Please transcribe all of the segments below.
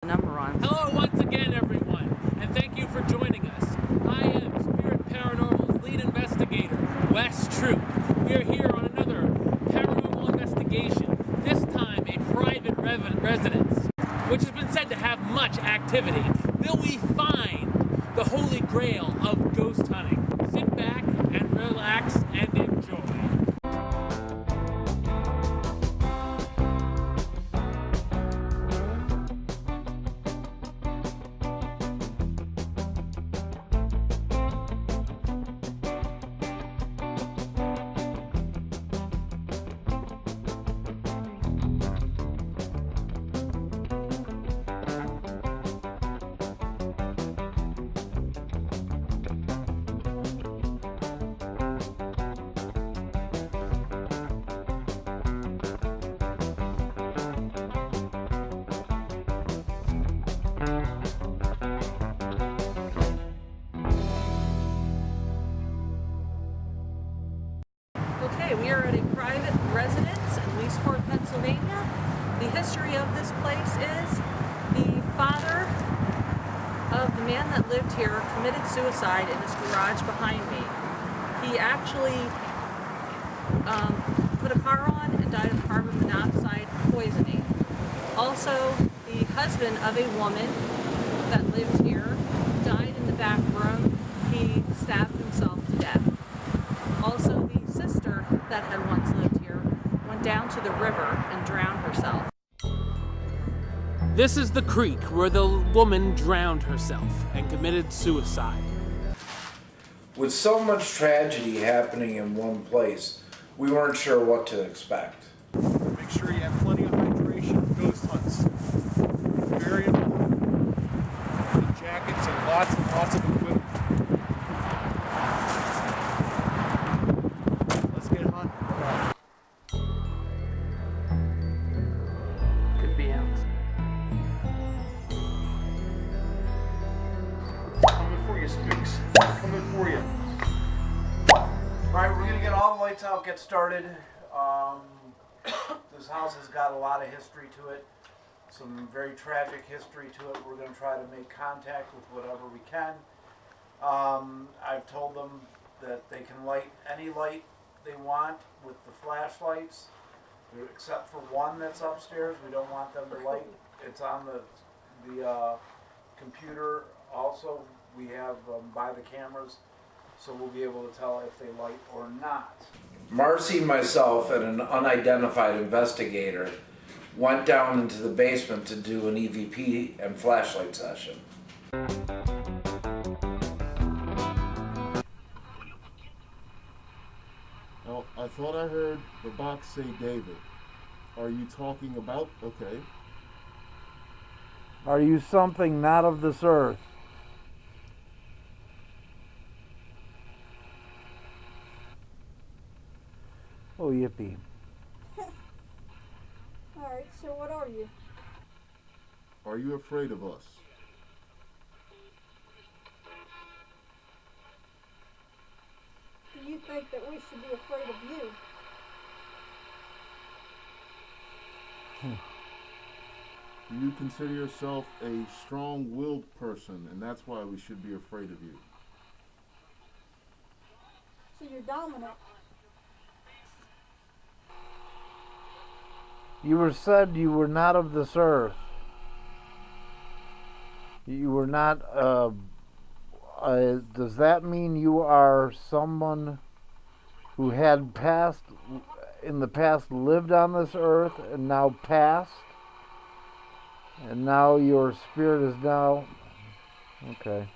Number on. Hello once again, everyone, and thank you for joining us. I am Spirit Paranormal's lead investigator, Wes Troop. We are here on another paranormal investigation, this time a private residence, which has been said to have much activity. Will we find the holy grail of ghost hunting? Sit back and relax and enjoy. Okay, we are at a private residence in Leesport, Pennsylvania. The history of this place is the father of the man that lived here committed suicide in his garage behind me. He actually put a car on and died of carbon monoxide poisoning. Also, the husband of a woman that lived here died in the back room. He stabbed himself to death. Also, the sister that had once lived here went down to the river and drowned herself. This is the creek where the woman drowned herself and committed suicide. With so much tragedy happening in one place, we weren't sure what to expect. Make sure you have plenty of hydration for ghost hunts. Very important. And jackets and lots of equipment. Let's get hunting. Could be out. Coming for you, Speaks. Coming for you. Alright, we're going to get all the lights out, get started. This house has got a lot of history to it, some very tragic history to it. We're going to try to make contact with whatever we can. I've told them that they can light any light they want with the flashlights, except for one that's upstairs. We don't want them to light. It's on the computer. Also, we have by the cameras, so we'll be able to tell if they light or not. Marcy, myself, and an unidentified investigator went down into the basement to do an EVP and flashlight session. Now, I thought I heard the box say David. Are you talking about? Okay. Are you something not of this earth? Oh, yippee. Alright, so what are you? Are you afraid of us? Do you think that we should be afraid of you? Do you consider yourself a strong-willed person, and that's why we should be afraid of you? So you're dominant. You were said you were not of this earth. You were not, does that mean you are someone who had passed, in the past lived on this earth and now passed? And now your spirit is now, okay.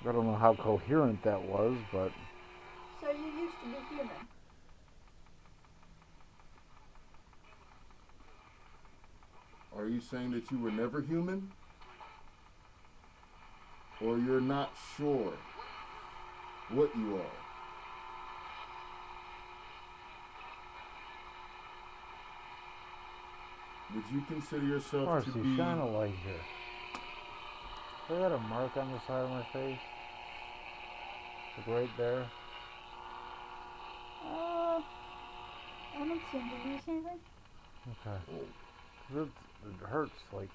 I don't know how coherent that was, but... So you used to be human. Are you saying that you were never human? Or you're not sure what you are? Would you consider yourself Marcy, to be... shine a light here. Is that a mark on the side of my face? Like right there? I don't seem to lose anything. Okay. It hurts, like,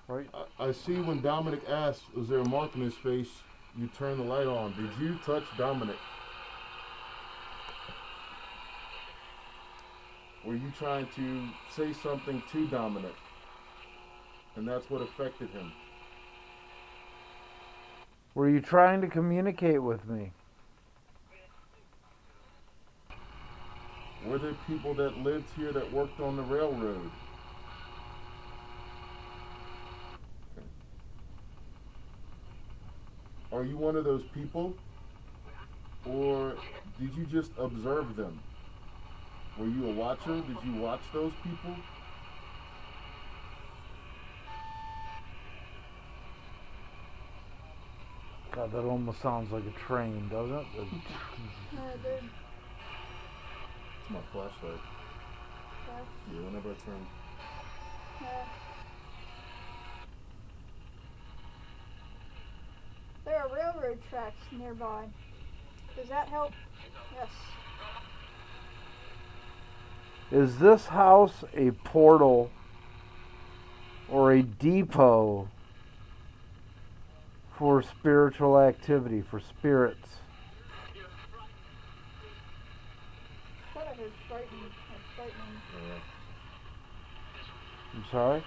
right? I see when Dominic asked, was there a mark in his face, you turn the light on. Did you touch Dominic? Were you trying to say something to Dominic? And that's what affected him. Were you trying to communicate with me? Were there people that lived here that worked on the railroad? Are you one of those people? Or did you just observe them? Were you a watcher? Did you watch those people? God, that almost sounds like a train, doesn't it? Dude. It's my flashlight. Yeah, whenever I turn. There are railroad tracks nearby. Does that help? Yes. Is this house a portal or a depot for spiritual activity, for spirits? I thought I heard frightening. Frightening. I'm sorry? On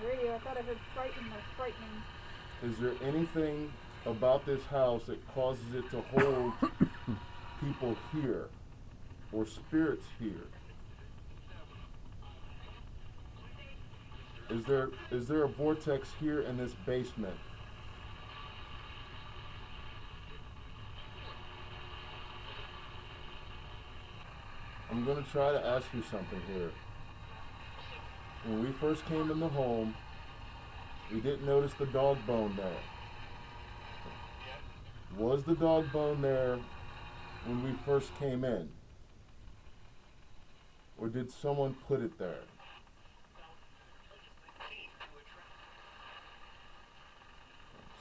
the radio, I thought I heard frightening or frightening. Is there anything about this house that causes it to hold people here or spirits here? Is there a vortex here in this basement? I'm going to try to ask you something here. When we first came in the home, we didn't notice the dog bone there. Was the dog bone there when we first came in? Or did someone put it there?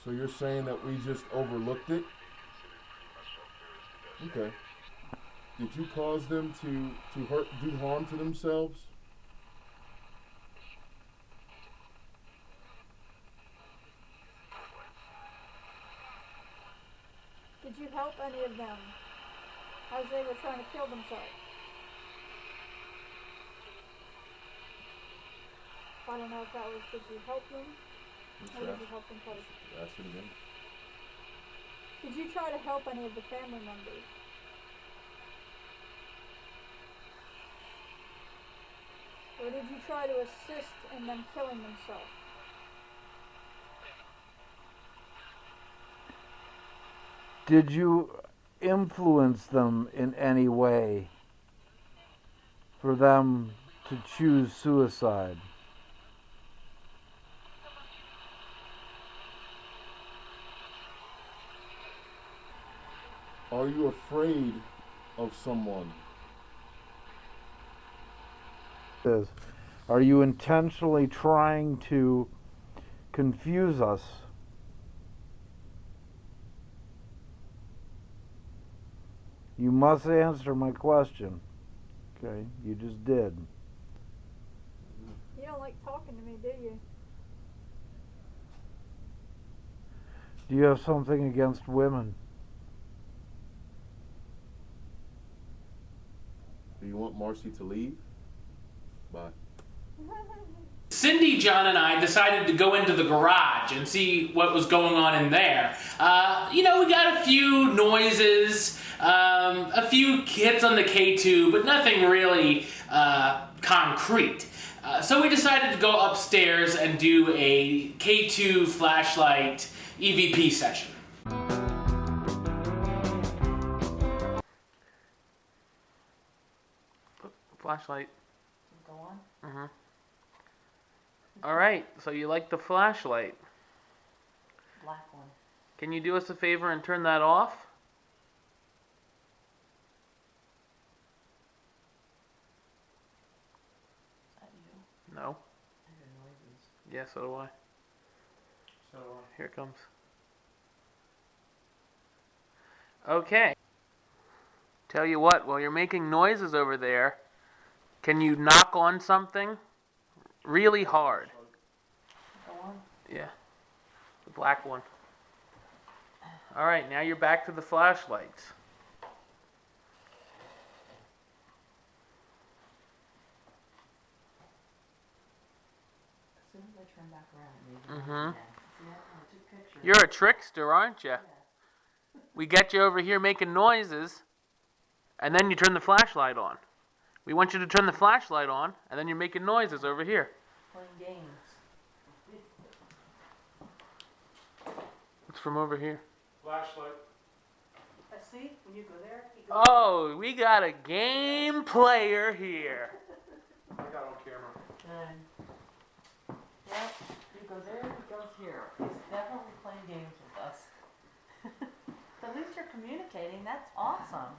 So you're saying that we just overlooked it? Okay. Did you cause them to do harm to themselves? Did you help any of them as they were trying to kill themselves? I don't know if that was, did you help them? Or did you help them try to... Ask it again. Did you try to help any of the family members? Or did you try to assist in them killing themselves? Did you influence them in any way for them to choose suicide? Are you afraid of someone? Are you intentionally trying to confuse us? You must answer my question. Okay, you just did. You don't like talking to me, do you? Do you have something against women? Do you want Marcy to leave? Bye. Cindy, John, and I decided to go into the garage and see what was going on in there. We got a few noises, a few hits on the K2, but nothing really concrete. So we decided to go upstairs and do a K2 flashlight EVP session. Flashlight. Go on. Mm-hmm. All right, so you like the flashlight. Black one. Can you do us a favor and turn that off? Is that you? No. I hear noises. Yeah, so do I. So Here it comes. Okay. Tell you what, while you're making noises over there, Can you knock on something really hard? Go on. Yeah. The black one. All right, now you're back to the flashlights. As soon as I turn back around, maybe. See, I took pictures. You're a trickster, aren't you? We get you over here making noises, and then you turn the flashlight on. We want you to turn the flashlight on, and then you're making noises over here. Playing games. What's from over here? Flashlight. See, when you go there, he goes. Oh, we got a game player here. I got on camera. Good. Yep. You go there, he goes here. He's definitely playing games with us. At least you're communicating. That's awesome.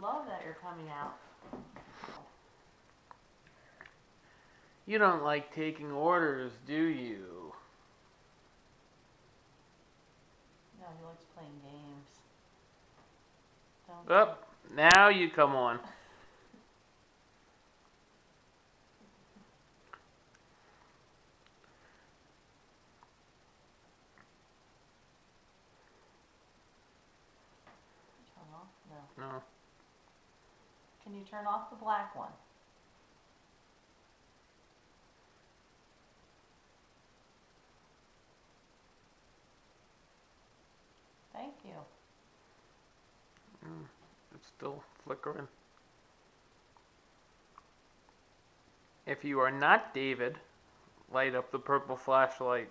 Love that you're coming out. You don't like taking orders, do you? No, he likes playing games. Don't Up, now you come on. turn off? No. No. Can you turn off the black one? Thank you. It's still flickering. If you are not David, light up the purple flashlight.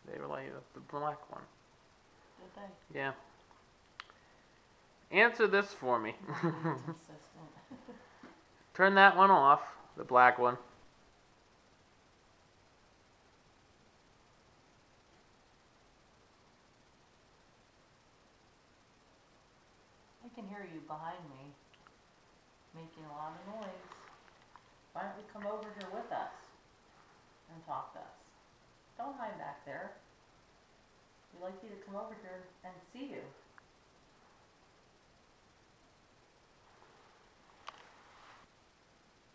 They light up the black one. Did they? Yeah. Answer this for me. Consistent. Turn that one off, the black one. I can hear you behind me making a lot of noise. Why don't you come over here with us and talk to us? Don't hide back there. We'd like you to come over here and see you.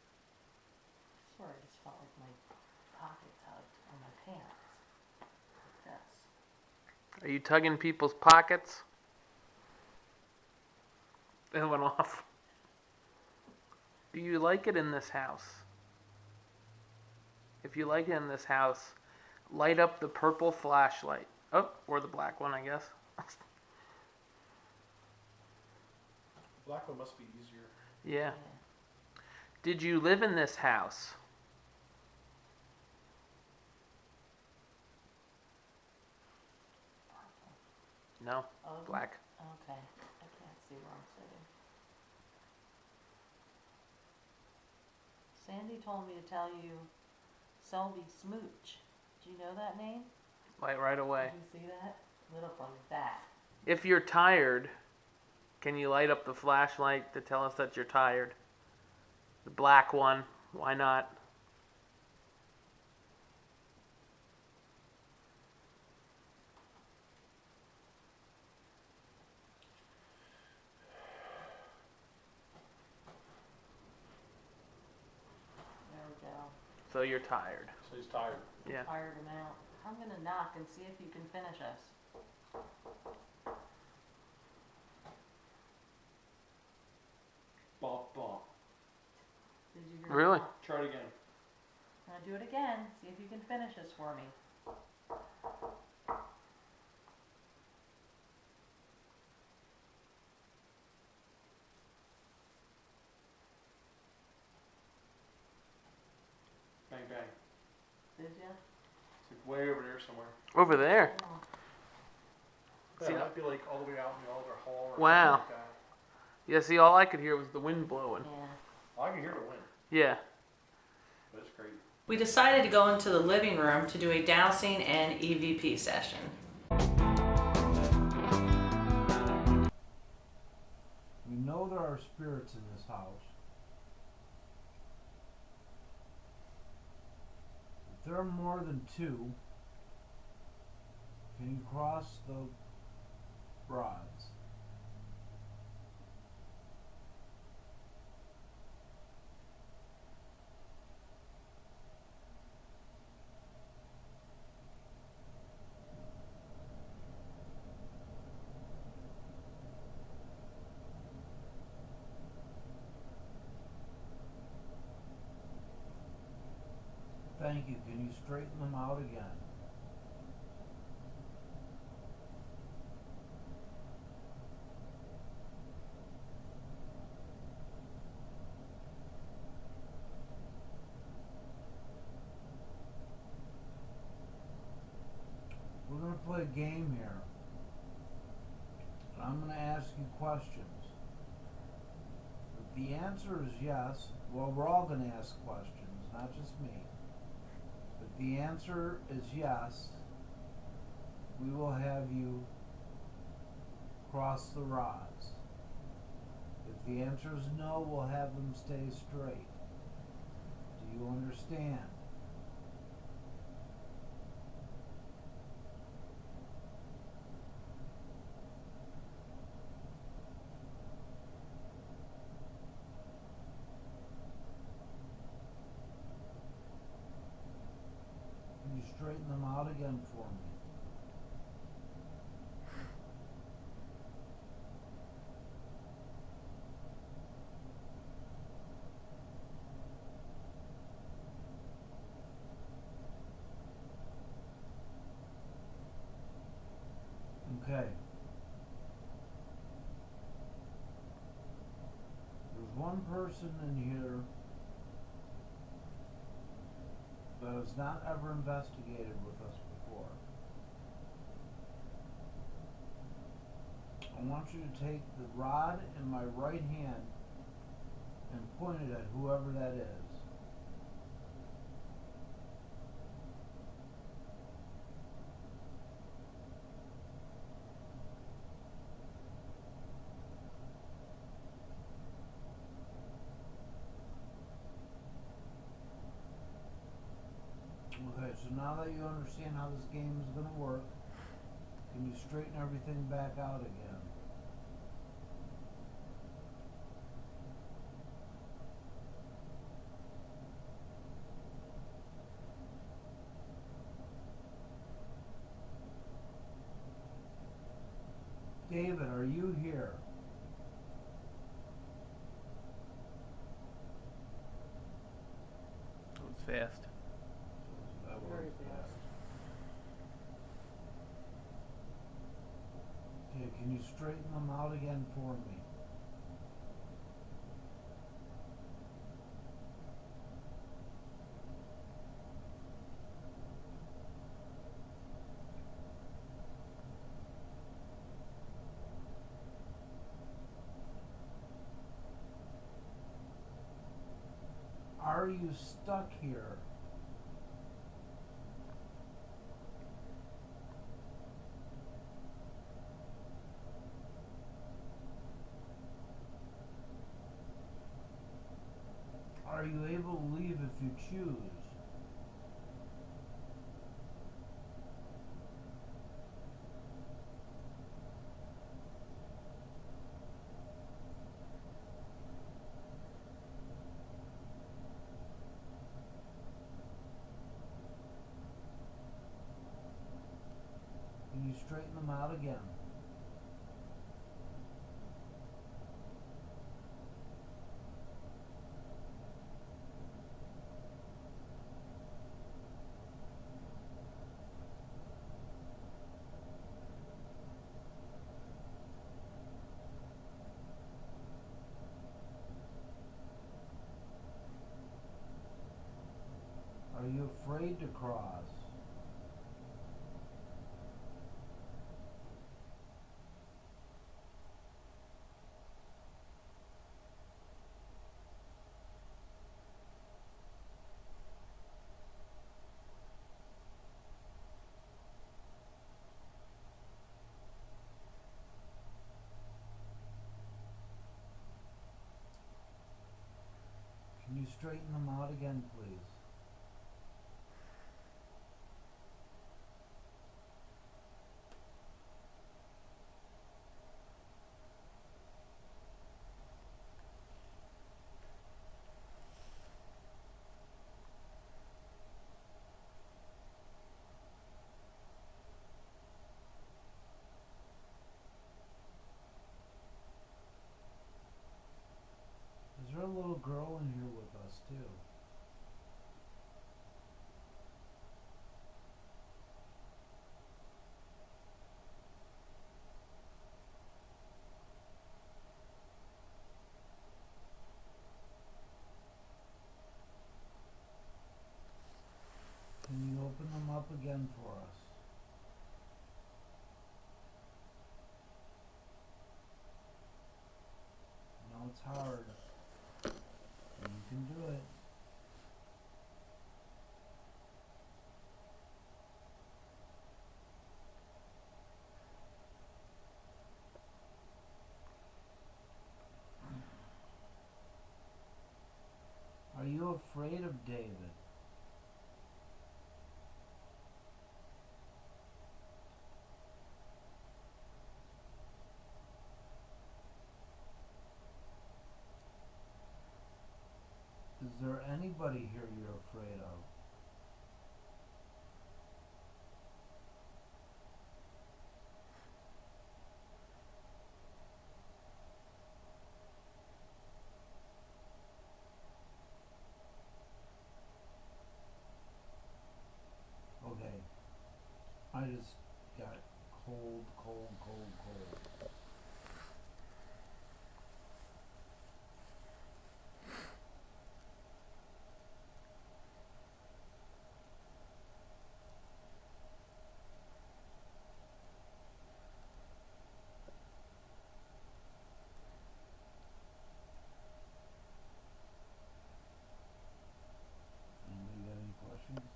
I swear I just felt like my pocket tugged on my pants. Like this. Are you tugging people's pockets? It went off. Do you like it in this house? If you like it in this house, light up the purple flashlight. Oh, or the black one, I guess. Black one must be easier. Yeah. Did you live in this house? No. Oh, Black. okay. I can't see where I'm sitting. Sandy told me to tell you Selby Smooch. Do you know that name? Light right away. Did you see that? Lit up like that. If you're tired, can you light up the flashlight to tell us that you're tired? The black one. Why not? There we go. So you're tired. So he's tired. Yeah. Fired him out. I'm gonna knock and see if you can finish us. Bump, bump. Did you hear Really? that? Try it again. I'm gonna do it again. See if you can finish this for me. Bang, bang. Did you? It's like way over there somewhere. Over there. Oh. Yeah, See, it might be like all the way out in the altar hall or Wow. something like that. Yeah, see, all I could hear was the wind blowing. Yeah. I can hear the wind, Yeah. but it's crazy. We decided to go into the living room to do a dowsing and EVP session. We know there are spirits in this house. If there are more than two, can you cross the rods. Thank you. Can you straighten them out again? We're going to play a game here. I'm going to ask you questions. If the answer is yes, well, we're all going to ask questions, not just me. If the answer is yes, we will have you cross the rods. If the answer is no, we'll have them stay straight. Do you understand? Can you straighten them out again for me? Okay. There's one person in here that has not ever investigated with us before. I want you to take the rod in my right hand and point it at whoever that is. Okay, so now that you understand how this game is going to work, can you straighten everything back out again? David, are you here? That was fast. That was fast. Okay, can you straighten them out again for me? Are you stuck here? Are you able to leave if you choose? Can you straighten them out again? Are you afraid to cross? Can you straighten them out again, please? little girl in here with us too. Can you open them up again for us? I know it's hard. But you can do it. Are you afraid of David? Is there anybody here you're afraid of? Okay. I just got cold, cold, cold, cold. Anybody got any questions?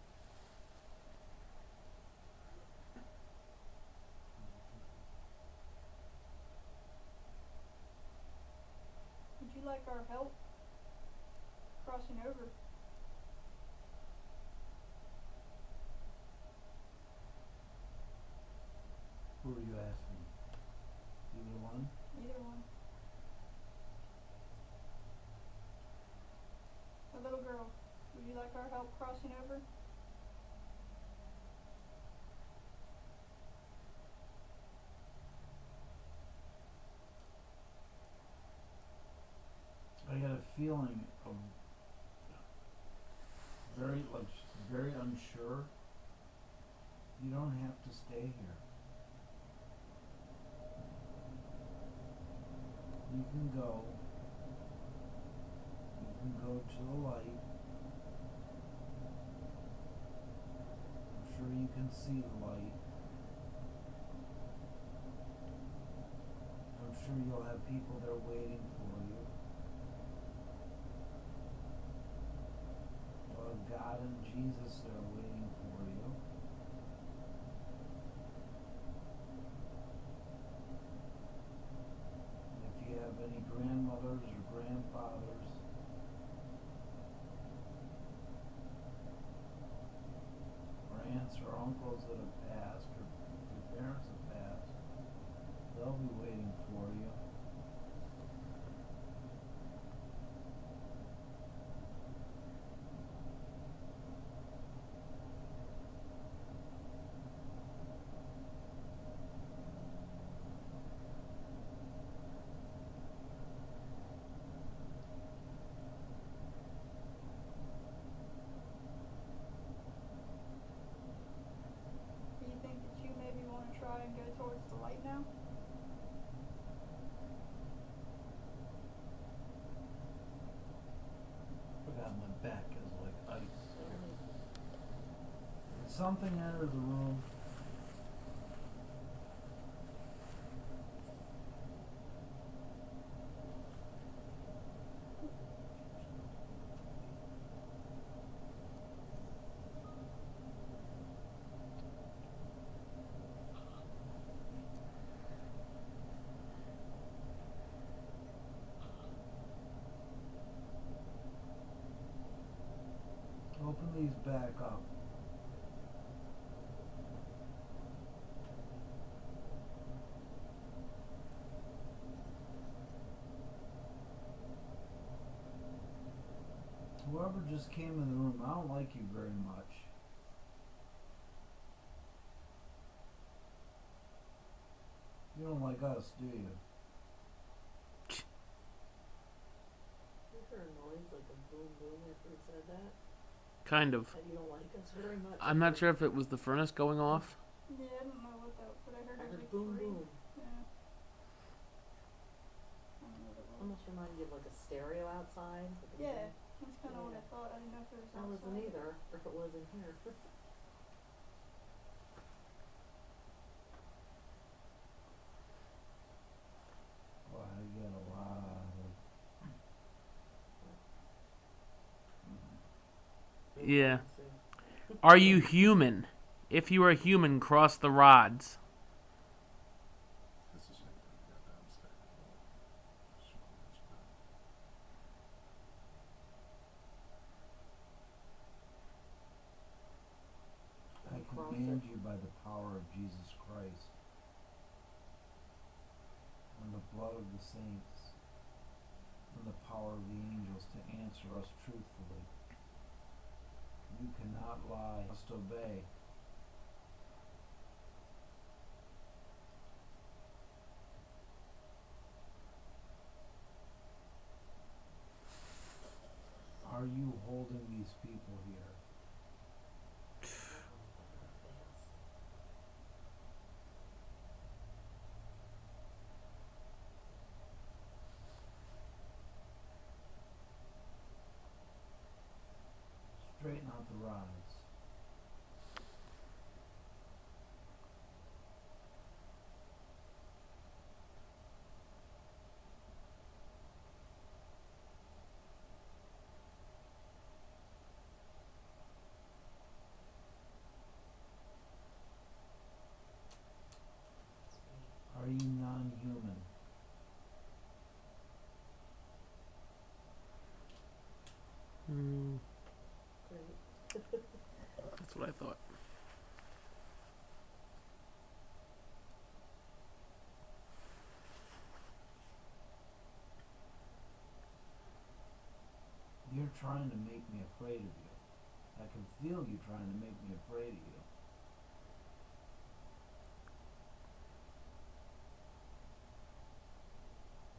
Would you like our help crossing over? Who are you asking? Either one? Either one. A little girl. Would you like our help crossing over? I got a feeling of very unsure. You don't have to stay here. You can go. You can go to the light. I'm sure you can see the light. I'm sure you'll have people there waiting for you. You'll have God and Jesus there waiting for you. If you have any grandmothers or grandfathers, or aunts or uncles that have passed, or your parents have passed, they'll be waiting for you. Do you think that you maybe want to try and go towards the light now? Forgot my back is like ice. Did something enter the room? Open these back up. Whoever just came in the room, I don't like you very much. You don't like us, do you? You're annoying. boom boom after he said that? Kind of. That you don't like us very much? I'm not sure if it was the furnace going off. Yeah, I don't know what that, but I heard I it was heard like boom three. boom. Yeah. I don't know what it was. Almost reminded you of like a stereo outside. Yeah, that's kind of what I thought. I didn't know if it was I wasn't outside. either, or if it was in here. Well, you got a lot of. Yeah. Are you human? If you are human, cross the rods. This is it. We got downstairs. I command you by the power of Jesus Christ and the blood of the saints and the power of the angels to answer us truthfully. You cannot lie. You must obey. Are you holding these people here? Straighten out the rods. Are you non-human? Great. That's what I thought. You're trying to make me afraid of you. I can feel you trying to make me afraid of you.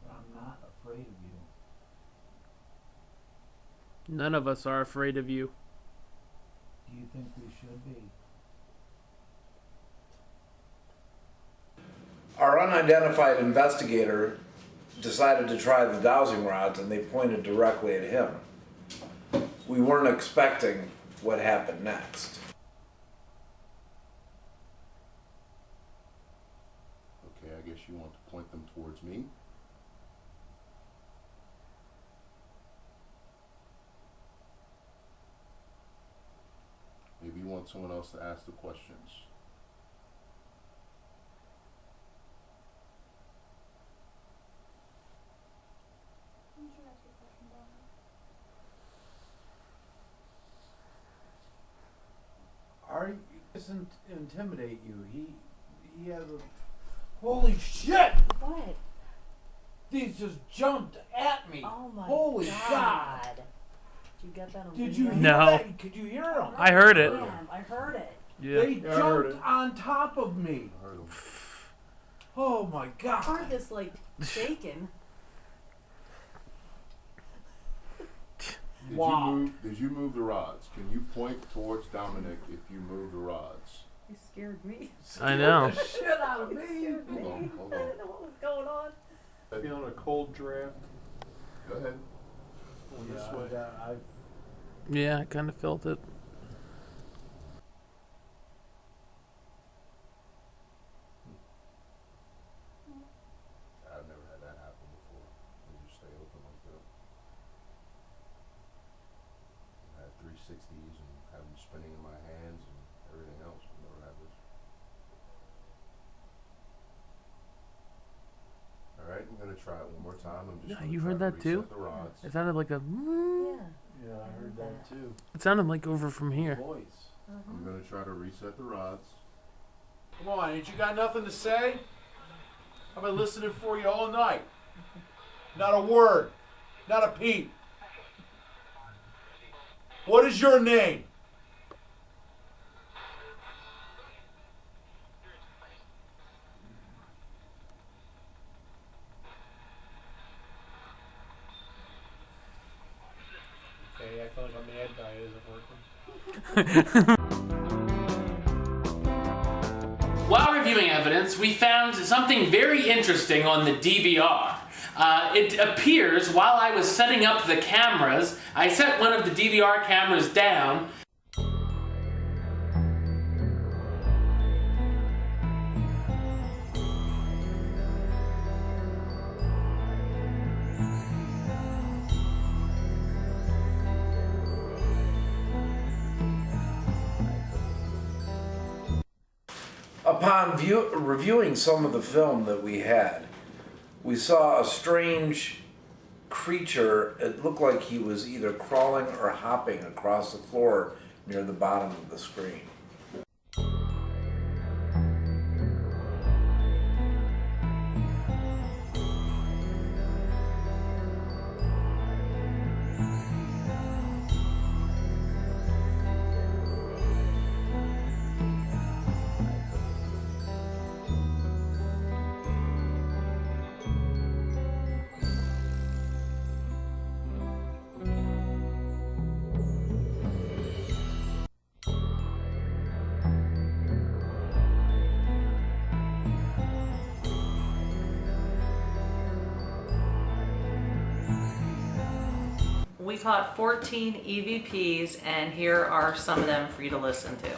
But I'm not afraid of you. None of us are afraid of you. Do you think we should be? Our unidentified investigator decided to try the dowsing rods, and they pointed directly at him. We weren't expecting what happened next. Okay, I guess you want to point them towards me. Maybe you want someone else to ask the questions. You should ask a question about it. Are you doesn't intimidate you? He has a holy shit! What? These just jumped at me. Oh my Holy God! Did you get that on Did you hear No. that? Could you hear them? I heard it. Damn, I heard it. Yeah. They Yeah, I heard jumped it. on top of me. I heard them. Oh my I God! heard this like shaking. Wow. Did you move the rods? Can you point towards Dominic if you move the rods? You scared me. I know. The shit out of me. Scared me. Hold on, hold I on. didn't know what was going on. Feeling a cold draft. Go ahead. Going this Yeah, way. Yeah, I kind of felt it. I've never had that happen before. They just stay open like that. I had 360s and had them spinning in my hands and everything else. I've never had this. Alright, I'm gonna try it one more time. I'm just Yeah, gonna you try heard to that too? reset the rods. It sounded like a. Yeah. Yeah, I heard that too. It sounded like over from here. Voice. I'm gonna try to reset the rods. Come on, ain't you got nothing to say? I've been listening for you all night. Not a word. Not a peep. What is your name? ad diet isn't working. While reviewing evidence, we found something very interesting on the DVR. It appears while I was setting up the cameras, I set one of the DVR cameras down. Upon reviewing some of the film that we had, we saw a strange creature. It looked like he was either crawling or hopping across the floor near the bottom of the screen. We caught 14 EVPs, and here are some of them for you to listen to.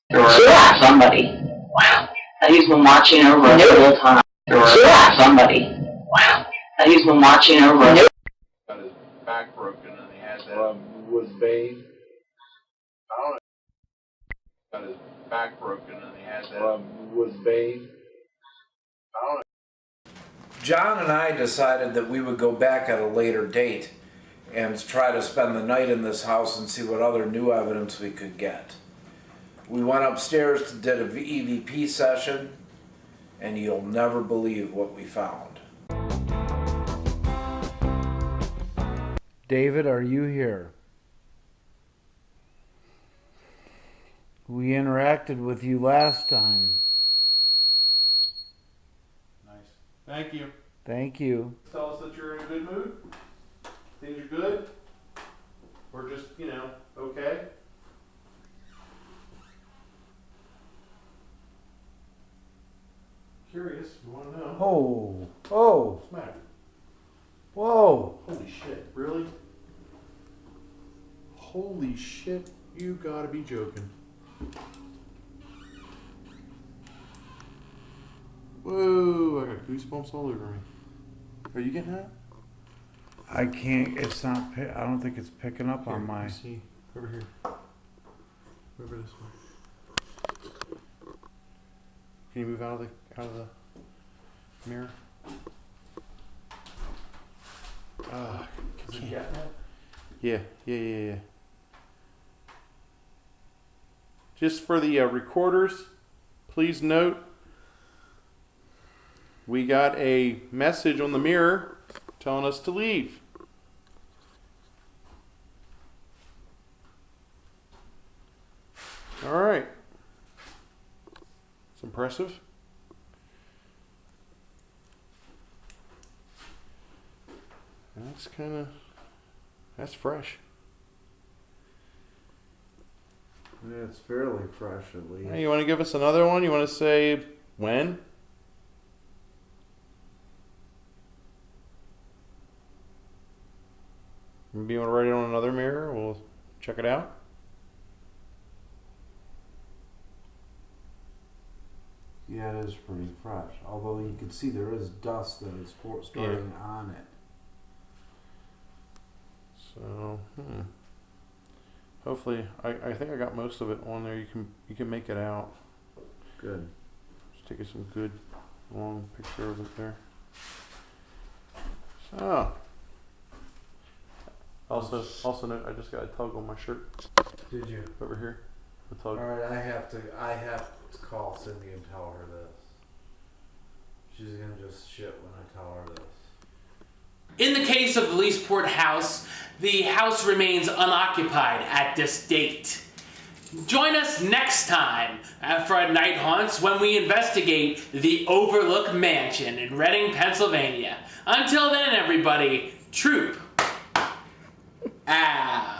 Yeah, somebody. Wow. He's been watching over us the whole time. Yeah, somebody. Wow. He's been watching over us. Got his back broken and he had that. Was bathed. I don't know. Got his back broken and he had that. Was bathed. I don't know. John and I decided that we would go back at a later date and try to spend the night in this house and see what other new evidence we could get. We went upstairs, did an EVP session, and you'll never believe what we found. David, are you here? We interacted with you last time. Nice. Thank you. Thank you. Tell us that you're in a good mood. Things are good. Or just, okay. Curious. You want to know? Oh, What's the matter? whoa. Holy shit. Really? Holy shit. You gotta be joking. Whoa, I got goosebumps all over me. Are you getting that? I can't, it's not, I don't think it's picking up on my... Let me see. Over here. Over this way. Can you move out of the mirror? Is it getting that? Yeah. Just for the recorders, please note we got a message on the mirror telling us to leave. All right. It's impressive. That's fresh. Yeah, it's fairly fresh at least. Hey, you want to give us another one? You want to say when? Maybe you want to write it on another mirror? We'll check it out. Yeah, it is pretty fresh. Although you can see there is dust that is starting on it. So, hopefully, I think I got most of it on there. You can make it out. Good. Just take some good long picture of it there. So, also note I just got a tug on my shirt. Did you? Over here, the tug. All right, I have to call Cindy and tell her this. She's gonna just shit when I tell her this. In the case of the Leesport house, the house remains unoccupied at this date. Join us next time for a Night Haunts when we investigate the Overlook Mansion in Reading, Pennsylvania. Until then, everybody, troop out.